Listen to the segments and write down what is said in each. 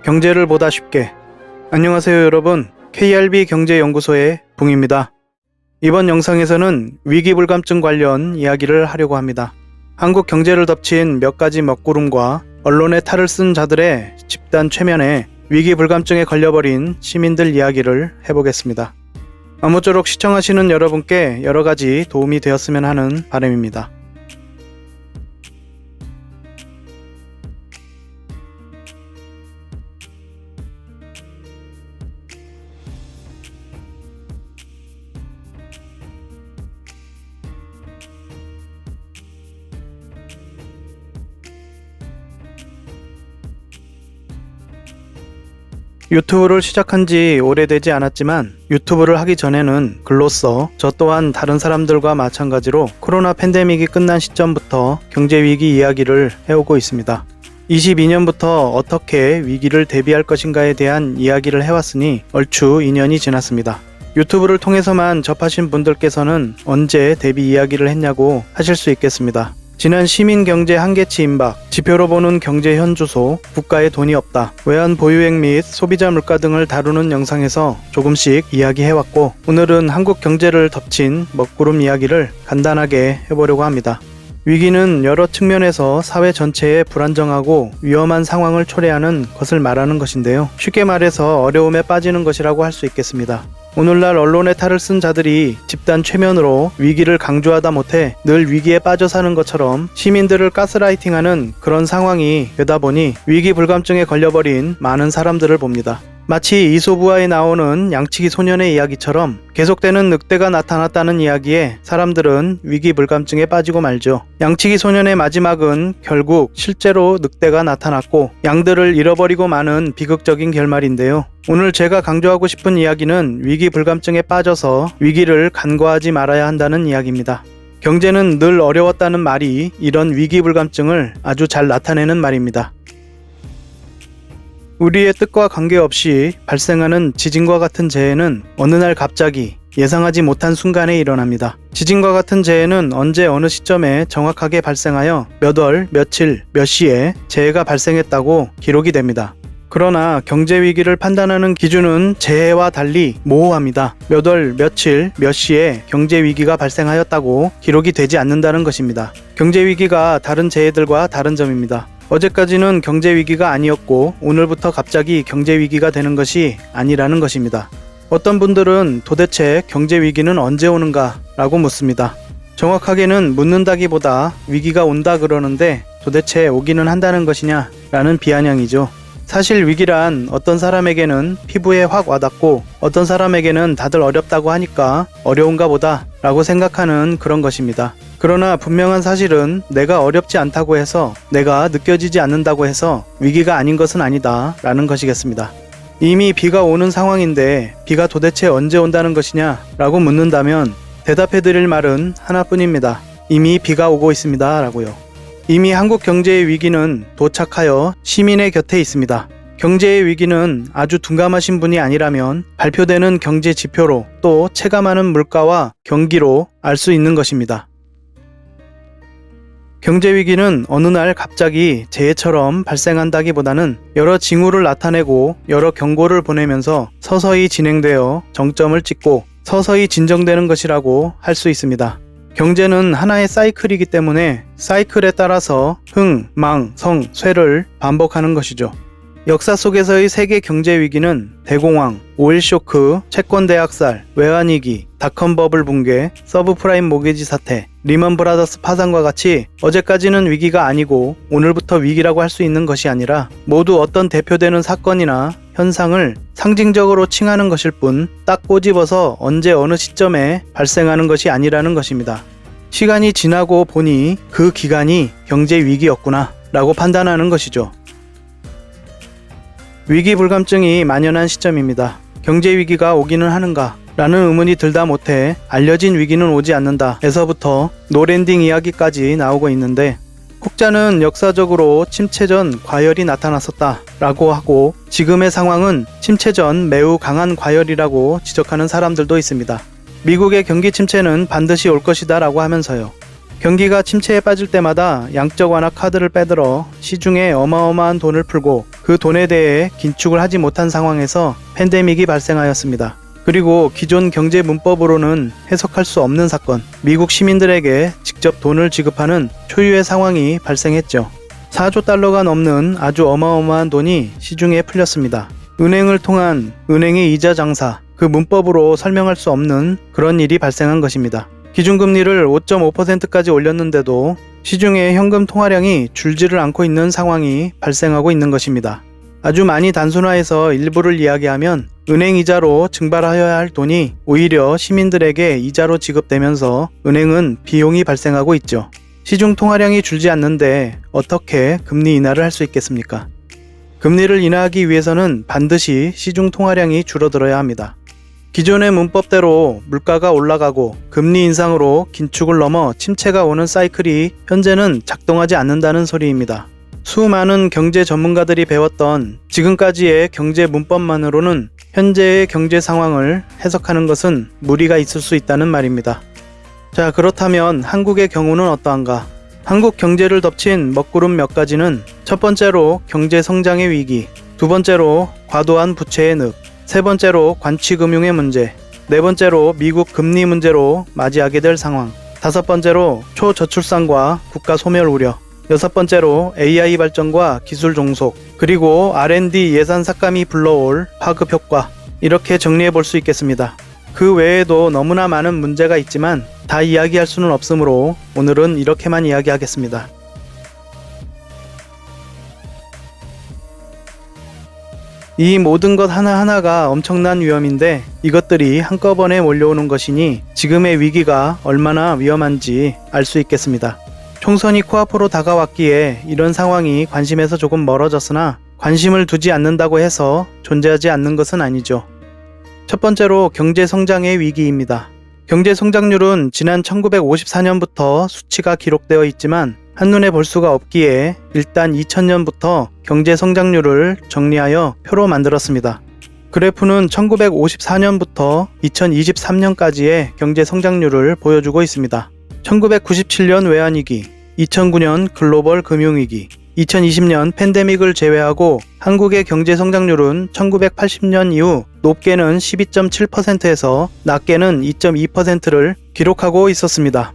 경제를 보다 쉽게. 안녕하세요 여러분, KRB 경제연구소의 붕입니다. 이번 영상에서는 위기불감증 관련 이야기를 하려고 합니다. 한국 경제를 덮친 몇 가지 먹구름과 언론의 탈을 쓴 자들의 집단 최면에 위기불감증에 걸려버린 시민들 이야기를 해보겠습니다. 아무쪼록 시청하시는 여러분께 여러가지 도움이 되었으면 하는 바람입니다. 유튜브를 시작한 지 오래되지 않았지만 유튜브를 하기 전에는 글로써 저 또한 다른 사람들과 마찬가지로 코로나 팬데믹이 끝난 시점부터 경제위기 이야기를 해오고 있습니다. 22년부터 어떻게 위기를 대비할 것인가에 대한 이야기를 해왔으니 얼추 2년이 지났습니다. 유튜브를 통해서만 접하신 분들께서는 언제 대비 이야기를 했냐고 하실 수 있겠습니다. 지난 시민경제 한계치 임박, 지표로 보는 경제 현주소, 국가에 돈이 없다, 외환 보유액 및 소비자 물가 등을 다루는 영상에서 조금씩 이야기해왔고, 오늘은 한국 경제를 덮친 먹구름 이야기를 간단하게 해보려고 합니다. 위기는 여러 측면에서 사회 전체에 불안정하고 위험한 상황을 초래하는 것을 말하는 것인데요. 쉽게 말해서 어려움에 빠지는 것이라고 할 수 있겠습니다. 오늘날 언론의 탈을 쓴 자들이 집단 최면으로 위기를 강조하다 못해 늘 위기에 빠져 사는 것처럼 시민들을 가스라이팅하는 그런 상황이 되다 보니 위기불감증에 걸려버린 많은 사람들을 봅니다. 마치 이솝우화에 나오는 양치기 소년의 이야기처럼 계속되는 늑대가 나타났다는 이야기에 사람들은 위기불감증에 빠지고 말죠. 양치기 소년의 마지막은 결국 실제로 늑대가 나타났고 양들을 잃어버리고 마는 비극적인 결말인데요. 오늘 제가 강조하고 싶은 이야기는 위기불감증에 빠져서 위기를 간과하지 말아야 한다는 이야기입니다. 경제는 늘 어려웠다는 말이 이런 위기불감증을 아주 잘 나타내는 말입니다. 우리의 뜻과 관계없이 발생하는 지진과 같은 재해는 어느 날 갑자기 예상하지 못한 순간에 일어납니다. 지진과 같은 재해는 언제 어느 시점에 정확하게 발생하여 몇 월, 며칠, 몇 시에 재해가 발생했다고 기록이 됩니다. 그러나 경제 위기를 판단하는 기준은 재해와 달리 모호합니다. 몇 월, 며칠, 몇 시에 경제 위기가 발생하였다고 기록이 되지 않는다는 것입니다. 경제 위기가 다른 재해들과 다른 점입니다. 어제까지는 경제 위기가 아니었고 오늘부터 갑자기 경제 위기가 되는 것이 아니라는 것입니다. 어떤 분들은 도대체 경제 위기는 언제 오는가 라고 묻습니다. 정확하게는 묻는다기보다 위기가 온다 그러는데 도대체 오기는 한다는 것이냐 라는 비아냥이죠. 사실 위기란 어떤 사람에게는 피부에 확 와닿고 어떤 사람에게는 다들 어렵다고 하니까 어려운가 보다 라고 생각하는 그런 것입니다. 그러나 분명한 사실은 내가 어렵지 않다고 해서, 내가 느껴지지 않는다고 해서 위기가 아닌 것은 아니다 라는 것이겠습니다. 이미 비가 오는 상황인데 비가 도대체 언제 온다는 것이냐 라고 묻는다면 대답해 드릴 말은 하나뿐입니다. 이미 비가 오고 있습니다 라고요. 이미 한국 경제의 위기는 도착하여 시민의 곁에 있습니다. 경제의 위기는 아주 둔감하신 분이 아니라면 발표되는 경제 지표로 또 체감하는 물가와 경기로 알 수 있는 것입니다. 경제 위기는 어느 날 갑자기 재해처럼 발생한다기보다는 여러 징후를 나타내고 여러 경고를 보내면서 서서히 진행되어 정점을 찍고 서서히 진정되는 것이라고 할 수 있습니다. 경제는 하나의 사이클이기 때문에 사이클에 따라서 흥, 망, 성, 쇠를 반복하는 것이죠. 역사 속에서의 세계 경제 위기는 대공황, 오일 쇼크, 채권 대학살, 외환위기, 닷컴 버블 붕괴, 서브프라임 모기지 사태, 리먼 브라더스 파산과 같이 어제까지는 위기가 아니고 오늘부터 위기라고 할 수 있는 것이 아니라 모두 어떤 대표되는 사건이나 현상을 상징적으로 칭하는 것일 뿐 딱 꼬집어서 언제 어느 시점에 발생하는 것이 아니라는 것입니다. 시간이 지나고 보니 그 기간이 경제 위기였구나 라고 판단하는 것이죠. 위기불감증이 만연한 시점입니다. 경제 위기가 오기는 하는가? 라는 의문이 들다 못해 알려진 위기는 오지 않는다 에서부터 노랜딩 이야기까지 나오고 있는데, 혹자는 역사적으로 침체 전 과열이 나타났었다 라고 하고, 지금의 상황은 침체 전 매우 강한 과열이라고 지적하는 사람들도 있습니다. 미국의 경기 침체는 반드시 올 것이다 라고 하면서요, 경기가 침체에 빠질 때마다 양적 완화 카드를 빼들어 시중에 어마어마한 돈을 풀고 그 돈에 대해 긴축을 하지 못한 상황에서 팬데믹이 발생하였습니다. 그리고 기존 경제 문법으로는 해석할 수 없는 사건, 미국 시민들에게 직접 돈을 지급하는 초유의 상황이 발생했죠. 4조 달러가 넘는 아주 어마어마한 돈이 시중에 풀렸습니다. 은행을 통한 은행의 이자 장사, 그 문법으로 설명할 수 없는 그런 일이 발생한 것입니다. 기준금리를 5.5%까지 올렸는데도 시중의 현금 통화량이 줄지를 않고 있는 상황이 발생하고 있는 것입니다. 아주 많이 단순화해서 일부를 이야기하면 은행 이자로 증발하여야 할 돈이 오히려 시민들에게 이자로 지급되면서 은행은 비용이 발생하고 있죠. 시중 통화량이 줄지 않는데 어떻게 금리 인하를 할 수 있겠습니까? 금리를 인하하기 위해서는 반드시 시중 통화량이 줄어들어야 합니다. 기존의 문법대로 물가가 올라가고 금리 인상으로 긴축을 넘어 침체가 오는 사이클이 현재는 작동하지 않는다는 소리입니다. 수많은 경제 전문가들이 배웠던 지금까지의 경제 문법만으로는 현재의 경제 상황을 해석하는 것은 무리가 있을 수 있다는 말입니다. 자, 그렇다면 한국의 경우는 어떠한가? 한국 경제를 덮친 먹구름 몇 가지는, 첫 번째로 경제 성장의 위기, 두 번째로 과도한 부채의 늪, 세 번째로 관치금융의 문제, 네 번째로 미국 금리 문제로 맞이하게 될 상황, 다섯 번째로 초저출산과 국가 소멸 우려, 여섯 번째로 AI 발전과 기술 종속, 그리고 R&D 예산 삭감이 불러올 파급 효과, 이렇게 정리해 볼 수 있겠습니다. 그 외에도 너무나 많은 문제가 있지만 다 이야기할 수는 없으므로 오늘은 이렇게만 이야기하겠습니다. 이 모든 것 하나하나가 엄청난 위험인데 이것들이 한꺼번에 몰려오는 것이니 지금의 위기가 얼마나 위험한지 알 수 있겠습니다. 총선이 코앞으로 다가왔기에 이런 상황이 관심에서 조금 멀어졌으나 관심을 두지 않는다고 해서 존재하지 않는 것은 아니죠. 첫 번째로 경제 성장의 위기입니다. 경제 성장률은 지난 1954년부터 수치가 기록되어 있지만 한눈에 볼 수가 없기에 일단 2000년부터 경제 성장률을 정리하여 표로 만들었습니다. 그래프는 1954년부터 2023년까지의 경제 성장률을 보여주고 있습니다. 1997년 외환위기, 2009년 글로벌 금융위기, 2020년 팬데믹을 제외하고 한국의 경제 성장률은 1980년 이후 높게는 12.7%에서 낮게는 2.2%를 기록하고 있었습니다.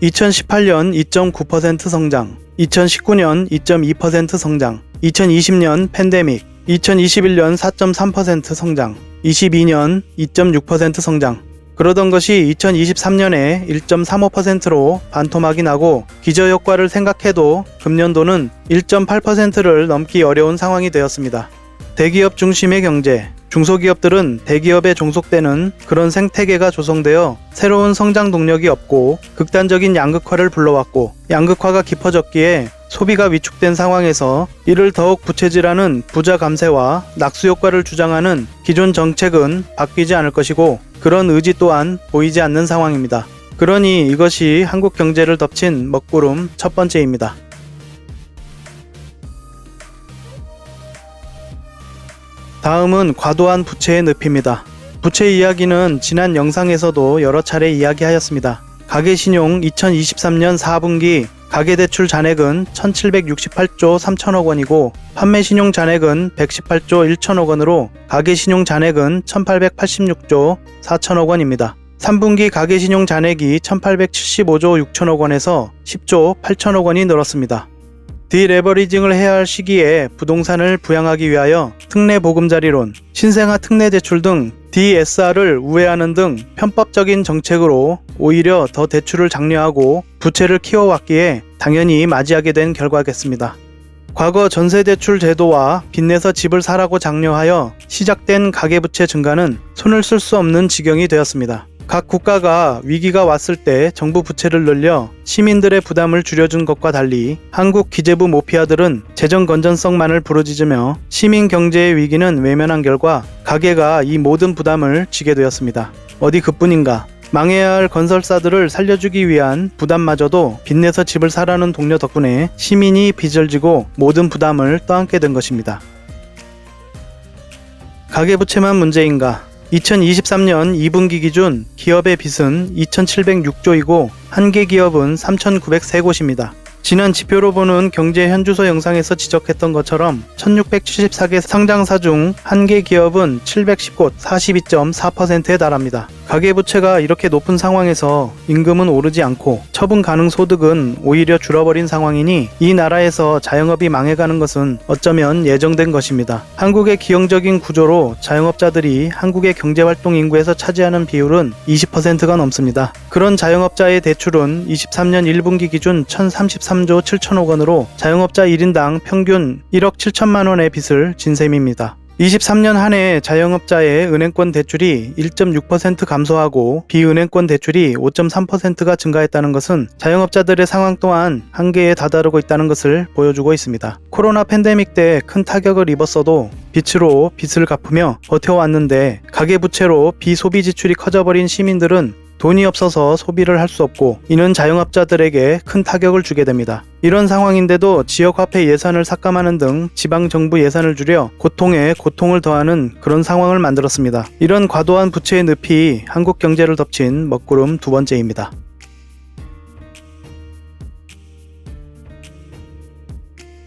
2018년 2.9% 성장, 2019년 2.2% 성장, 2020년 팬데믹, 2021년 4.3% 성장, 22년 2.6% 성장. 그러던 것이 2023년에 1.35%로 반토막이 나고 기저효과를 생각해도 금년도는 1.8%를 넘기 어려운 상황이 되었습니다. 대기업 중심의 경제, 중소기업들은 대기업에 종속되는 그런 생태계가 조성되어 새로운 성장 동력이 없고 극단적인 양극화를 불러왔고, 양극화가 깊어졌기에 소비가 위축된 상황에서 이를 더욱 부채질하는 부자 감세와 낙수 효과를 주장하는 기존 정책은 바뀌지 않을 것이고 그런 의지 또한 보이지 않는 상황입니다. 그러니 이것이 한국 경제를 덮친 먹구름 첫 번째입니다. 다음은 과도한 부채의 늪입니다. 부채 이야기는 지난 영상에서도 여러 차례 이야기하였습니다. 가계신용 2023년 4분기 가계대출 잔액은 1768조 3천억 원이고 판매신용 잔액은 118조 1천억 원으로 가계신용 잔액은 1886조 4천억 원입니다. 3분기 가계신용 잔액이 1875조 6천억 원에서 10조 8천억 원이 늘었습니다. 디레버리징을 해야 할 시기에 부동산을 부양하기 위하여 특례보금자리론, 신생아 특례대출 등 DSR을 우회하는 등 편법적인 정책으로 오히려 더 대출을 장려하고 부채를 키워왔기에 당연히 맞이하게 된 결과겠습니다. 과거 전세대출 제도와 빚내서 집을 사라고 장려하여 시작된 가계부채 증가는 손을 쓸 수 없는 지경이 되었습니다. 각 국가가 위기가 왔을 때 정부 부채를 늘려 시민들의 부담을 줄여준 것과 달리 한국 기재부 모피아들은 재정 건전성만을 부르짖으며 시민 경제의 위기는 외면한 결과 가계가 이 모든 부담을 지게 되었습니다. 어디 그뿐인가? 망해야 할 건설사들을 살려주기 위한 부담마저도 빚내서 집을 사라는 동료 덕분에 시민이 빚을 지고 모든 부담을 떠안게 된 것입니다. 가계부채만 문제인가? 2023년 2분기 기준 기업의 빚은 2,706조이고 한개 기업은 3,903곳입니다. 지난 지표로 보는 경제 현주소 영상에서 지적했던 것처럼 1674개 상장사 중 한개 기업은 710곳 42.4%에 달합니다. 가계부채가 이렇게 높은 상황에서 임금은 오르지 않고 처분 가능 소득은 오히려 줄어버린 상황이니 이 나라에서 자영업이 망해가는 것은 어쩌면 예정된 것입니다. 한국의 기형적인 구조로 자영업자들이 한국의 경제활동 인구에서 차지하는 비율은 20%가 넘습니다. 그런 자영업자의 대출은 23년 1분기 기준 1,033조 7천억 원으로 자영업자 1인당 평균 1억 7천만 원의 빚을 진 셈입니다. 23년 한 해 자영업자의 은행권 대출이 1.6% 감소하고 비은행권 대출이 5.3%가 증가했다는 것은 자영업자들의 상황 또한 한계에 다다르고 있다는 것을 보여주고 있습니다. 코로나 팬데믹 때 큰 타격을 입었어도 빚으로 빚을 갚으며 버텨왔는데 가계부채로 비소비 지출이 커져버린 시민들은 돈이 없어서 소비를 할 수 없고 이는 자영업자들에게 큰 타격을 주게 됩니다. 이런 상황인데도 지역화폐 예산을 삭감하는 등 지방정부 예산을 줄여 고통에 고통을 더하는 그런 상황을 만들었습니다. 이런 과도한 부채의 늪이 한국 경제를 덮친 먹구름 두 번째입니다.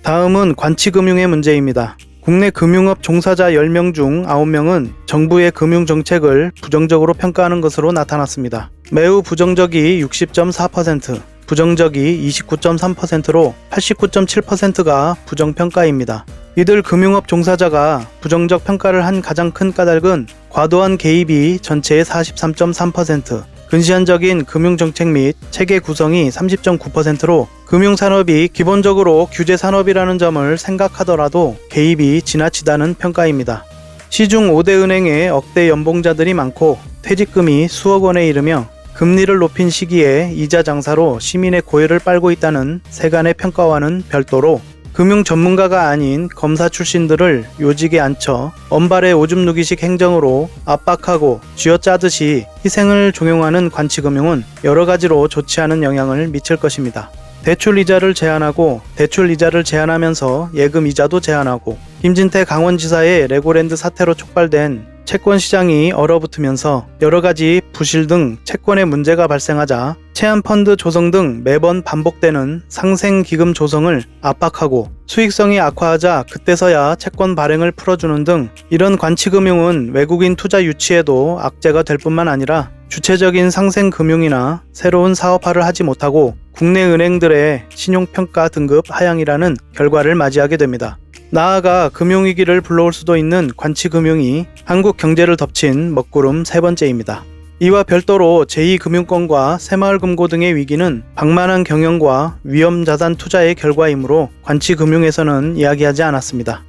다음은 관치금융의 문제입니다. 국내 금융업 종사자 10명 중 9명은 정부의 금융정책을 부정적으로 평가하는 것으로 나타났습니다. 매우 부정적이 60.4%, 부정적이 29.3%로 89.7%가 부정평가입니다. 이들 금융업 종사자가 부정적 평가를 한 가장 큰 까닭은 과도한 개입이 전체의 43.3%, 근시안적인 금융정책 및 체계 구성이 30.9%로 금융산업이 기본적으로 규제산업이라는 점을 생각하더라도 개입이 지나치다는 평가입니다. 시중 5대 은행에 억대 연봉자들이 많고 퇴직금이 수억 원에 이르며 금리를 높인 시기에 이자 장사로 시민의 고열을 빨고 있다는 세간의 평가와는 별도로 금융 전문가가 아닌 검사 출신들을 요직에 앉혀 언발의 오줌 누기식 행정으로 압박하고 쥐어짜듯이 희생을 종용하는 관치금융은 여러 가지로 좋지 않은 영향을 미칠 것입니다. 대출 이자를 제한하고 대출 이자를 제한하면서 예금 이자도 제한하고 김진태 강원지사의 레고랜드 사태로 촉발된 채권 시장이 얼어붙으면서 여러 가지 부실 등 채권의 문제가 발생하자 체한펀드 조성 등 매번 반복되는 상생기금 조성을 압박하고 수익성이 악화하자 그때서야 채권 발행을 풀어주는 등 이런 관치금융은 외국인 투자 유치에도 악재가 될 뿐만 아니라 주체적인 상생금융이나 새로운 사업화를 하지 못하고 국내 은행들의 신용평가 등급 하향이라는 결과를 맞이하게 됩니다. 나아가 금융위기를 불러올 수도 있는 관치금융이 한국 경제를 덮친 먹구름 세 번째입니다. 이와 별도로 제2금융권과 새마을금고 등의 위기는 방만한 경영과 위험자산 투자의 결과이므로 관치금융에서는 이야기하지 않았습니다.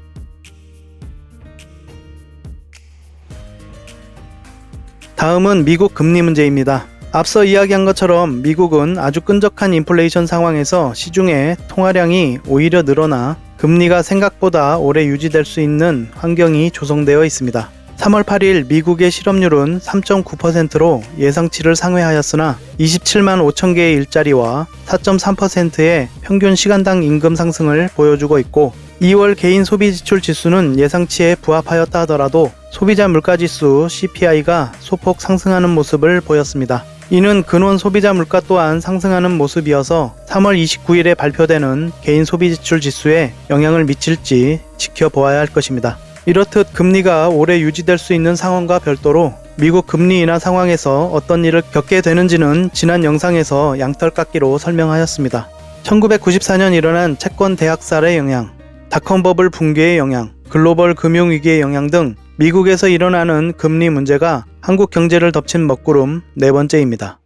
다음은 미국 금리 문제입니다. 앞서 이야기한 것처럼 미국은 아주 끈적한 인플레이션 상황에서 시중에 통화량이 오히려 늘어나 금리가 생각보다 오래 유지될 수 있는 환경이 조성되어 있습니다. 3월 8일 미국의 실업률은 3.9%로 예상치를 상회하였으나 27만 5천 개의 일자리와 4.3%의 평균 시간당 임금 상승을 보여주고 있고 2월 개인 소비지출 지수는 예상치에 부합하였다 하더라도 소비자 물가지수 CPI가 소폭 상승하는 모습을 보였습니다. 이는 근원 소비자 물가 또한 상승하는 모습이어서 3월 29일에 발표되는 개인 소비지출 지수에 영향을 미칠지 지켜보아야 할 것입니다. 이렇듯 금리가 오래 유지될 수 있는 상황과 별도로 미국 금리 인하 상황에서 어떤 일을 겪게 되는지는 지난 영상에서 양털깎기로 설명하였습니다. 1994년 일어난 채권 대학살의 영향, 닷컴버블 붕괴의 영향, 글로벌 금융위기의 영향 등 미국에서 일어나는 금리 문제가 한국 경제를 덮친 먹구름 네 번째입니다.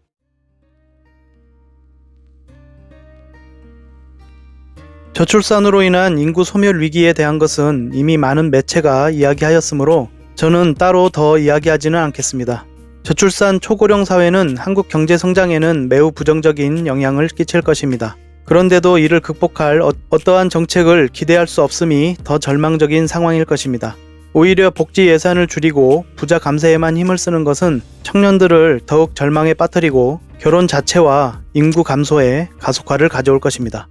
저출산으로 인한 인구 소멸 위기에 대한 것은 이미 많은 매체가 이야기하였으므로 저는 따로 더 이야기하지는 않겠습니다. 저출산 초고령 사회는 한국 경제 성장에는 매우 부정적인 영향을 끼칠 것입니다. 그런데도 이를 극복할 어떠한 정책을 기대할 수 없음이 더 절망적인 상황일 것입니다. 오히려 복지 예산을 줄이고 부자 감세에만 힘을 쓰는 것은 청년들을 더욱 절망에 빠뜨리고 결혼 자체와 인구 감소에 가속화를 가져올 것입니다.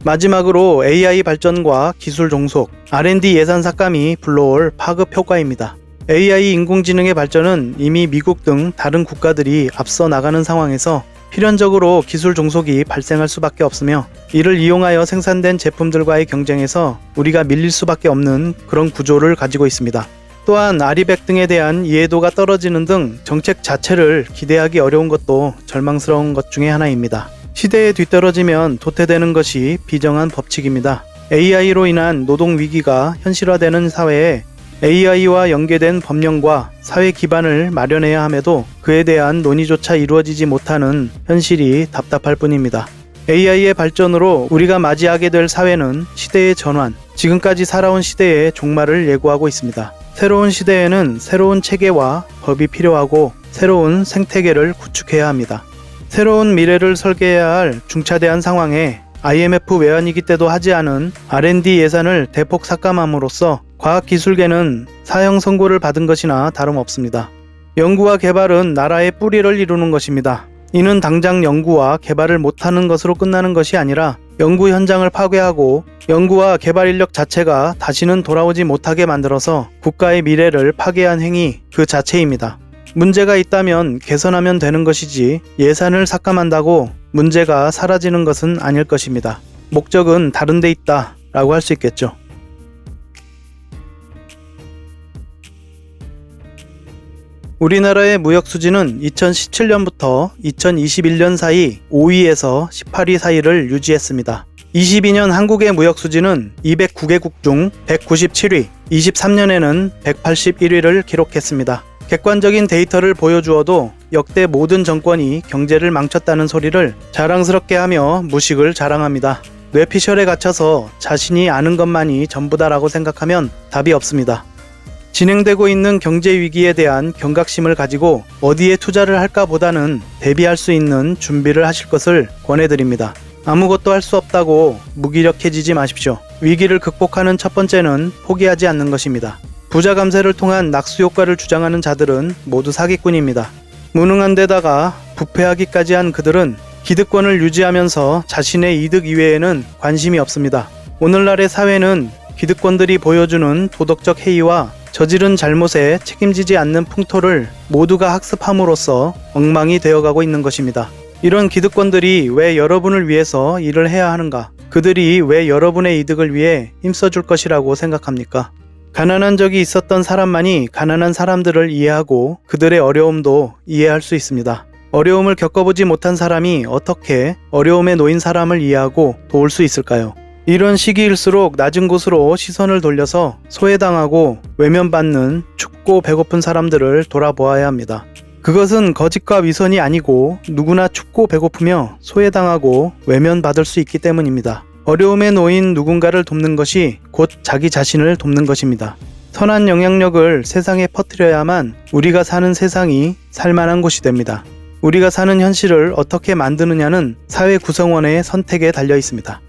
마지막으로 AI 발전과 기술 종속, R&D 예산 삭감이 불러올 파급 효과입니다. AI 인공지능의 발전은 이미 미국 등 다른 국가들이 앞서 나가는 상황에서 필연적으로 기술 종속이 발생할 수밖에 없으며 이를 이용하여 생산된 제품들과의 경쟁에서 우리가 밀릴 수밖에 없는 그런 구조를 가지고 있습니다. 또한 아리백 등에 대한 이해도가 떨어지는 등 정책 자체를 기대하기 어려운 것도 절망스러운 것 중에 하나입니다. 시대에 뒤떨어지면 도태되는 것이 비정한 법칙입니다. AI로 인한 노동 위기가 현실화되는 사회에 AI와 연계된 법령과 사회 기반을 마련해야 함에도 그에 대한 논의조차 이루어지지 못하는 현실이 답답할 뿐입니다. AI의 발전으로 우리가 맞이하게 될 사회는 시대의 전환, 지금까지 살아온 시대의 종말을 예고하고 있습니다. 새로운 시대에는 새로운 체계와 법이 필요하고 새로운 생태계를 구축해야 합니다. 새로운 미래를 설계해야 할 중차대한 상황에 IMF 외환위기 때도 하지 않은 R&D 예산을 대폭 삭감함으로써 과학기술계는 사형 선고를 받은 것이나 다름없습니다. 연구와 개발은 나라의 뿌리를 이루는 것입니다. 이는 당장 연구와 개발을 못하는 것으로 끝나는 것이 아니라 연구 현장을 파괴하고 연구와 개발 인력 자체가 다시는 돌아오지 못하게 만들어서 국가의 미래를 파괴한 행위 그 자체입니다. 문제가 있다면 개선하면 되는 것이지 예산을 삭감한다고 문제가 사라지는 것은 아닐 것입니다. 목적은 다른 데 있다 라고 할 수 있겠죠. 우리나라의 무역 수지는 2017년부터 2021년 사이 5위에서 18위 사이를 유지했습니다. 22년 한국의 무역 수지는 209개국 중 197위, 23년에는 181위를 기록했습니다. 객관적인 데이터를 보여주어도 역대 모든 정권이 경제를 망쳤다는 소리를 자랑스럽게 하며 무식을 자랑합니다. 뇌피셜에 갇혀서 자신이 아는 것만이 전부다라고 생각하면 답이 없습니다. 진행되고 있는 경제 위기에 대한 경각심을 가지고 어디에 투자를 할까 보다는 대비할 수 있는 준비를 하실 것을 권해드립니다. 아무것도 할 수 없다고 무기력해지지 마십시오. 위기를 극복하는 첫 번째는 포기하지 않는 것입니다. 부자 감세를 통한 낙수 효과를 주장하는 자들은 모두 사기꾼입니다. 무능한 데다가 부패하기까지 한 그들은 기득권을 유지하면서 자신의 이득 이외에는 관심이 없습니다. 오늘날의 사회는 기득권들이 보여주는 도덕적 해이와 저지른 잘못에 책임지지 않는 풍토를 모두가 학습함으로써 엉망이 되어가고 있는 것입니다. 이런 기득권들이 왜 여러분을 위해서 일을 해야 하는가? 그들이 왜 여러분의 이득을 위해 힘써줄 것이라고 생각합니까? 가난한 적이 있었던 사람만이 가난한 사람들을 이해하고 그들의 어려움도 이해할 수 있습니다. 어려움을 겪어보지 못한 사람이 어떻게 어려움에 놓인 사람을 이해하고 도울 수 있을까요? 이런 시기일수록 낮은 곳으로 시선을 돌려서 소외당하고 외면받는 춥고 배고픈 사람들을 돌아보아야 합니다. 그것은 거짓과 위선이 아니고 누구나 춥고 배고프며 소외당하고 외면받을 수 있기 때문입니다. 어려움에 놓인 누군가를 돕는 것이 곧 자기 자신을 돕는 것입니다. 선한 영향력을 세상에 퍼뜨려야만 우리가 사는 세상이 살만한 곳이 됩니다. 우리가 사는 현실을 어떻게 만드느냐는 사회 구성원의 선택에 달려 있습니다.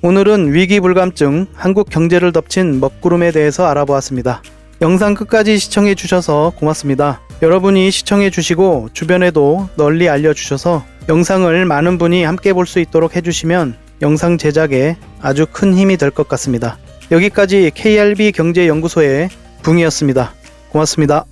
오늘은 위기불감증, 한국 경제를 덮친 먹구름에 대해서 알아보았습니다. 영상 끝까지 시청해 주셔서 고맙습니다. 여러분이 시청해 주시고 주변에도 널리 알려주셔서 영상을 많은 분이 함께 볼 수 있도록 해주시면 영상 제작에 아주 큰 힘이 될 것 같습니다. 여기까지 KRB 경제연구소의 붕이었습니다. 고맙습니다.